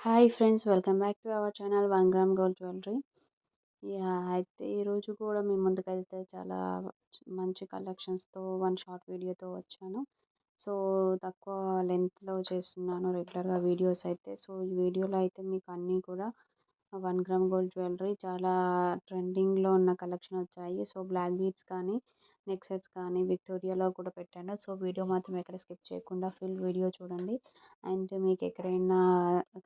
Hi friends, welcome back to our channel 1 gram gold jewellery. అయితే ఈరోజు కూడా మీ ముందుకైతే చాలా మంచి కలెక్షన్స్తో వన్ షార్ట్ వీడియోతో వచ్చాను. సో తక్కువ లెంత్లో చేస్తున్నాను రెగ్యులర్గా వీడియోస్ అయితే. సో ఈ వీడియోలో అయితే మీకు అన్నీ కూడా 1 గ్రామ్ గోల్డ్ జ్యువెలరీ చాలా ట్రెండింగ్లో ఉన్న కలెక్షన్ వచ్చాయి. సో బ్లాక్ బీడ్స్ కానీ, నెక్ సెట్స్ కానీ విక్టోరియాలో కూడా పెట్టాను. సో వీడియో మాత్రం ఎక్కడ స్కిప్ చేయకుండా ఫుల్ వీడియో చూడండి. అండ్ మీకు ఎక్కడైనా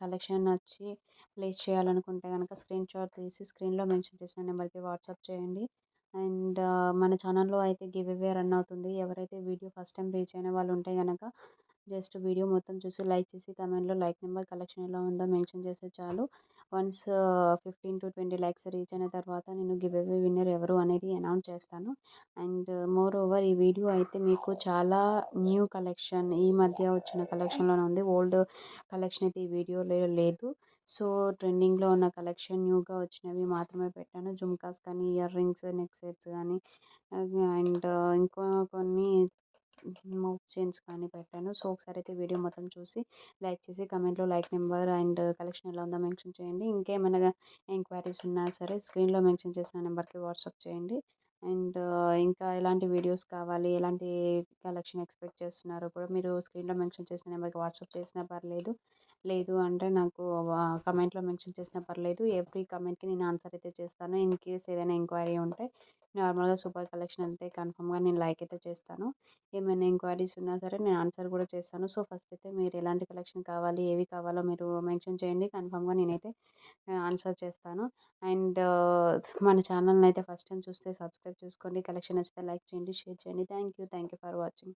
కలెక్షన్ నచ్చి ప్లేస్ చేయాలనుకుంటే కనుక స్క్రీన్ షాట్ తీసి స్క్రీన్లో మెన్షన్ చేసిన నెంబర్కి వాట్సాప్ చేయండి. అండ్ మన ఛానల్లో అయితే గివ్ అవే రన్ అవుతుంది. ఎవరైతే వీడియో ఫస్ట్ టైం రీచ్ అయిన వాళ్ళు ఉంటే కనుక జస్ట్ వీడియో మొత్తం చూసి లైక్ చేసి కమెంట్లో లైక్ నెంబర్, కలెక్షన్ ఎలా ఉందో మెన్షన్ చేస్తే చాలు. వన్స్ 15 to 20 లైక్స్ రీచ్ అయిన తర్వాత నేను గివ్ అవే విన్నర్ ఎవరు అనేది అనౌన్స్ చేస్తాను. అండ్ మోర్ ఓవర్ ఈ వీడియో అయితే మీకు చాలా న్యూ కలెక్షన్, ఈ మధ్య వచ్చిన కలెక్షన్లోనే ఉంది. ఓల్డ్ కలెక్షన్ అయితే ఈ వీడియోలో లేదు. సో ట్రెండింగ్లో ఉన్న కలెక్షన్, న్యూగా వచ్చినవి మాత్రమే పెట్టాను. జుమ్కాస్ కానీ, ఇయర్ రింగ్స్, నెక్ సెట్స్ కానీ అండ్ ఇంకో కొన్ని మౌత్ చైన్స్ కానీ పెట్టాను. సో ఒకసారి అయితే వీడియో మొత్తం చూసి లైక్ చేసి కమెంట్లో లైక్ నెంబర్ అండ్ కలెక్షన్ ఎలా ఉందో మెన్షన్ చేయండి. ఇంకేమైనా ఎంక్వైరీస్ ఉన్నా సరే స్క్రీన్లో మెన్షన్ చేసిన నెంబర్కి వాట్సాప్ చేయండి. అండ్ ఇంకా ఎలాంటి వీడియోస్ కావాలి, ఎలాంటి కలెక్షన్ ఎక్స్పెక్ట్ చేస్తున్నారో కూడా మీరు స్క్రీన్లో మెన్షన్ చేసిన నెంబర్కి వాట్సాప్ చేసినా పర్లేదు. లేదు అంటే నాకు కమెంట్లో మెన్షన్ చేసినా పర్లేదు. ఎవ్రీ కమెంట్కి నేను ఆన్సర్ అయితే చేస్తాను. ఇన్ కేస్ ఏదైనా ఎంక్వైరీ ఉంటే నార్మల్గా సూపర్ కలెక్షన్ అంటే కన్ఫామ్గా నేను లైక్ అయితే చేస్తాను. ఏమైనా ఎంక్వైరీస్ ఉన్నా సరే నేను ఆన్సర్ కూడా చేస్తాను. సో ఫస్ట్ అయితే మీరు ఎలాంటి కలెక్షన్ కావాలి, ఏవి కావాలో మీరు మెన్షన్ చేయండి. కన్ఫామ్గా నేనైతే ఆన్సర్ చేస్తాను. అండ్ మన ఛానల్ని అయితే ఫస్ట్ టైం చూస్తే సబ్స్క్రైబ్ చేసుకోండి. కలెక్షన్ నచ్చితే లైక్ చేయండి, షేర్ చేయండి. Thank you for watching.